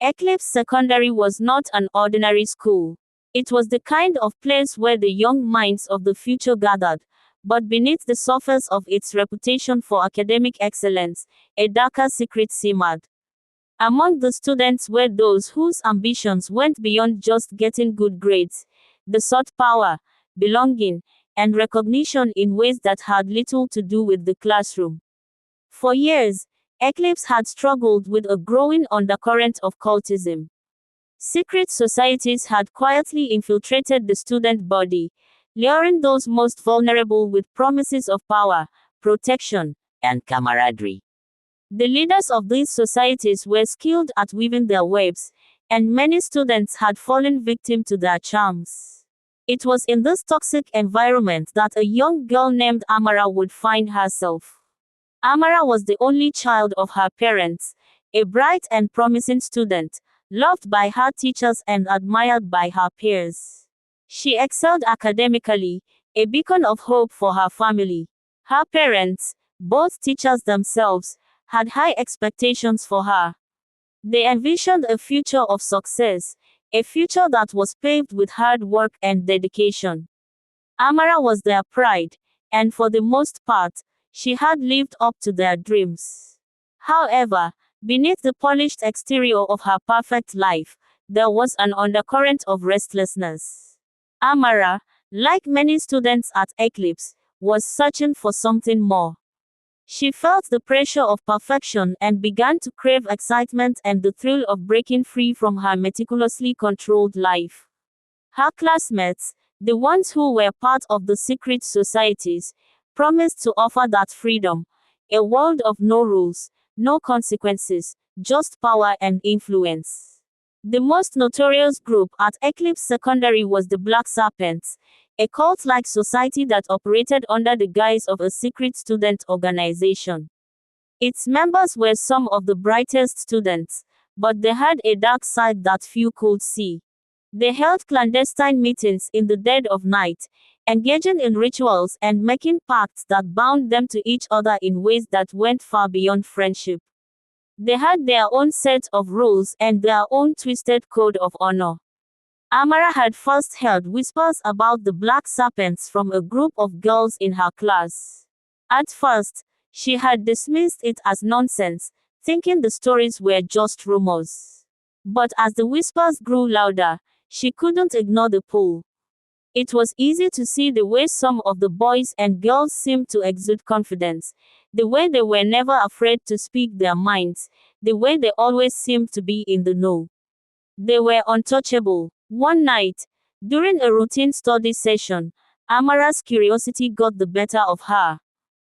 Eclipse Secondary was not an ordinary school. It was the kind of place where the young minds of the future gathered, but beneath the surface of its reputation for academic excellence, a darker secret simmered. Among the students were those whose ambitions went beyond just getting good grades. They sought power, belonging, and recognition in ways that had little to do with the classroom. For years, Eclipse had struggled with a growing undercurrent of cultism. Secret societies had quietly infiltrated the student body, luring those most vulnerable with promises of power, protection, and camaraderie. The leaders of these societies were skilled at weaving their webs, and many students had fallen victim to their charms. It was in this toxic environment that a young girl named Amara would find herself. Amara was the only child of her parents, a bright and promising student, loved by her teachers and admired by her peers. She excelled academically, a beacon of hope for her family. Her parents, both teachers themselves, had high expectations for her. They envisioned a future of success, a future that was paved with hard work and dedication. Amara was their pride, and for the most part, she had lived up to their dreams. However, beneath the polished exterior of her perfect life, there was an undercurrent of restlessness. Amara, like many students at Eclipse, was searching for something more. She felt the pressure of perfection and began to crave excitement and the thrill of breaking free from her meticulously controlled life. Her classmates, the ones who were part of the secret societies, promised to offer that freedom, a world of no rules, no consequences, just power and influence. The most notorious group at Eclipse Secondary was the Black Serpents, a cult-like society that operated under the guise of a secret student organization. Its members were some of the brightest students, but they had a dark side that few could see. They held clandestine meetings in the dead of night, engaging in rituals and making pacts that bound them to each other in ways that went far beyond friendship. They had their own set of rules and their own twisted code of honor. Amara had first heard whispers about the Black Serpents from a group of girls in her class. At first, she had dismissed it as nonsense, thinking the stories were just rumors. But as the whispers grew louder, she couldn't ignore the pull. It was easy to see the way some of the boys and girls seemed to exude confidence, the way they were never afraid to speak their minds, the way they always seemed to be in the know. They were untouchable. One night, during a routine study session, Amara's curiosity got the better of her.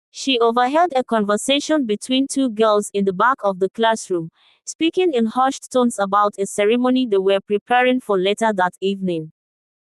She overheard a conversation between two girls in the back of the classroom, speaking in hushed tones about a ceremony they were preparing for later that evening.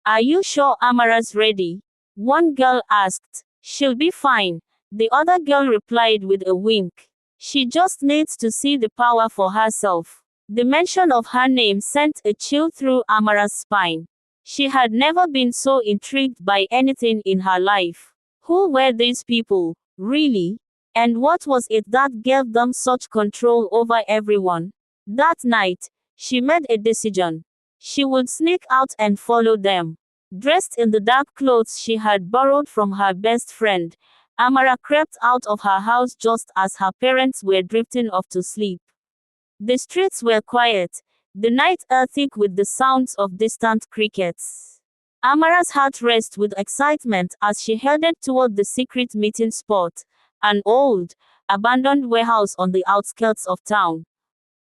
"Are you sure Amara's ready?" one girl asked. "She'll be fine," the other girl replied with a wink. "She just needs to see the power for herself." The mention of her name sent a chill through Amara's spine. She had never been so intrigued by anything in her life. Who were these people, really? And what was it that gave them such control over everyone? That night, she made a decision. She would sneak out and follow them. Dressed in the dark clothes she had borrowed from her best friend, Amara crept out of her house just as her parents were drifting off to sleep. The streets were quiet, the night air thick with the sounds of distant crickets. Amara's heart raced with excitement as she headed toward the secret meeting spot, an old, abandoned warehouse on the outskirts of town.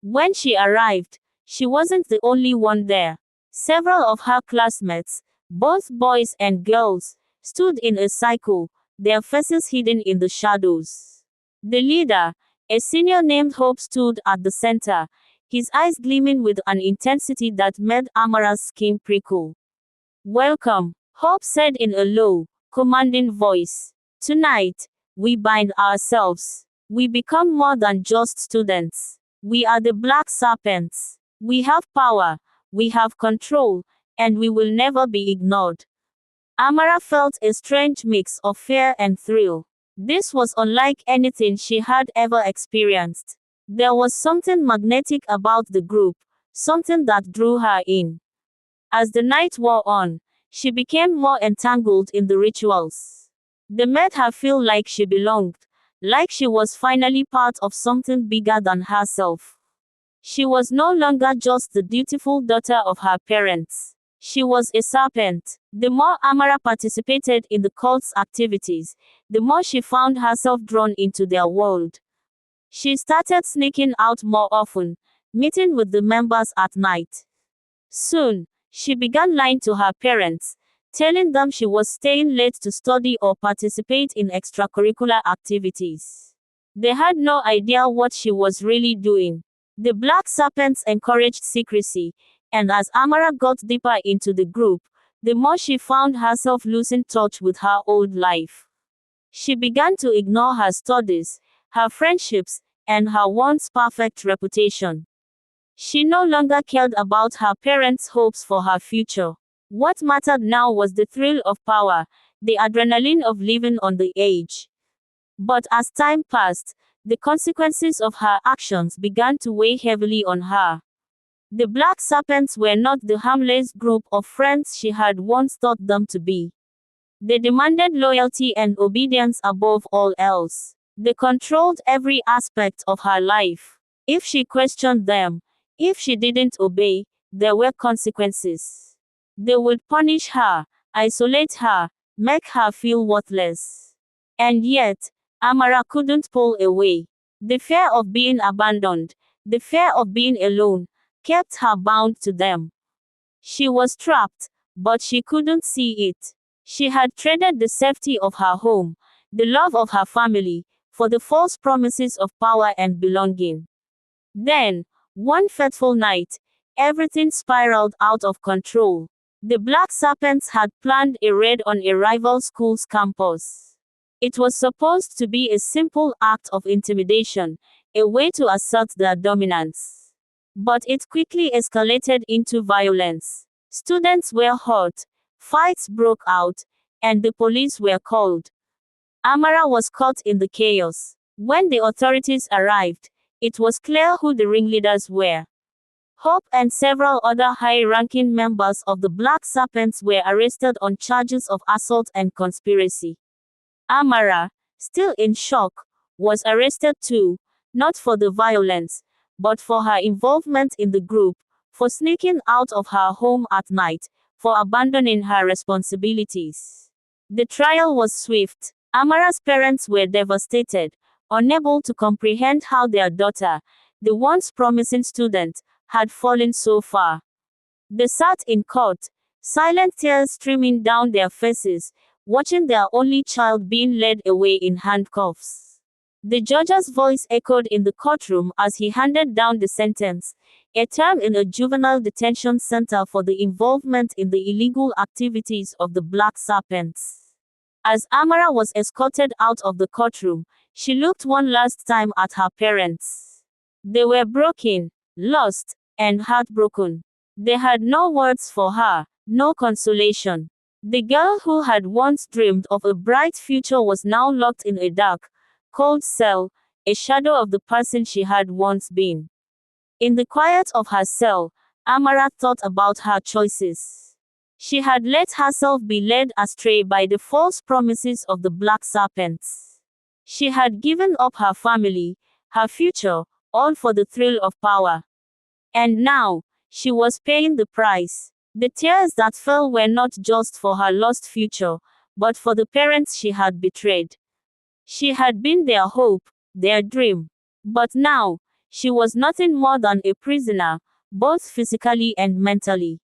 When she arrived, she wasn't the only one there. Several of her classmates, both boys and girls, stood in a circle, their faces hidden in the shadows. The leader, a senior named Hope, stood at the center, his eyes gleaming with an intensity that made Amara's skin prickle. "Welcome," Hope said in a low, commanding voice. "Tonight, we bind ourselves. We become more than just students. We are the Black Serpents. We have power, we have control, and we will never be ignored." Amara felt a strange mix of fear and thrill. This was unlike anything she had ever experienced. There was something magnetic about the group, something that drew her in. As the night wore on, she became more entangled in the rituals. They made her feel like she belonged, like she was finally part of something bigger than herself. She was no longer just the dutiful daughter of her parents. She was a serpent. The more Amara participated in the cult's activities, the more she found herself drawn into their world. She started sneaking out more often, meeting with the members at night. Soon, she began lying to her parents, telling them she was staying late to study or participate in extracurricular activities. They had no idea what she was really doing. The Black Serpents encouraged secrecy, and as Amara got deeper into the group, the more she found herself losing touch with her old life. She began to ignore her studies, her friendships, and her once perfect reputation. She no longer cared about her parents' hopes for her future. What mattered now was the thrill of power, the adrenaline of living on the edge. But as time passed, the consequences of her actions began to weigh heavily on her. The Black Serpents were not the harmless group of friends she had once thought them to be. They demanded loyalty and obedience above all else. They controlled every aspect of her life. If she questioned them, if she didn't obey, there were consequences. They would punish her, isolate her, make her feel worthless. And yet, Amara couldn't pull away. The fear of being abandoned, the fear of being alone, kept her bound to them. She was trapped, but she couldn't see it. She had traded the safety of her home, the love of her family, for the false promises of power and belonging. Then, one fateful night, everything spiraled out of control. The Black Serpents had planned a raid on a rival school's campus. It was supposed to be a simple act of intimidation, a way to assert their dominance. But it quickly escalated into violence. Students were hurt, fights broke out, and the police were called. Amara was caught in the chaos. When the authorities arrived, it was clear who the ringleaders were. Hope and several other high-ranking members of the Black Serpents were arrested on charges of assault and conspiracy. Amara, still in shock, was arrested too, not for the violence, but for her involvement in the group, for sneaking out of her home at night, for abandoning her responsibilities. The trial was swift. Amara's parents were devastated, unable to comprehend how their daughter, the once promising student, had fallen so far. They sat in court, silent tears streaming down their faces, watching their only child being led away in handcuffs. The judge's voice echoed in the courtroom as he handed down the sentence, a term in a juvenile detention center for the involvement in the illegal activities of the Black Serpents. As Amara was escorted out of the courtroom, she looked one last time at her parents. They were broken, lost, and heartbroken. They had no words for her, no consolation. The girl who had once dreamed of a bright future was now locked in a dark, cold cell, a shadow of the person she had once been. In the quiet of her cell, Amara thought about her choices. She had let herself be led astray by the false promises of the Black Serpents. She had given up her family, her future, all for the thrill of power. And now, she was paying the price. The tears that fell were not just for her lost future, but for the parents she had betrayed. She had been their hope, their dream. But now, she was nothing more than a prisoner, both physically and mentally.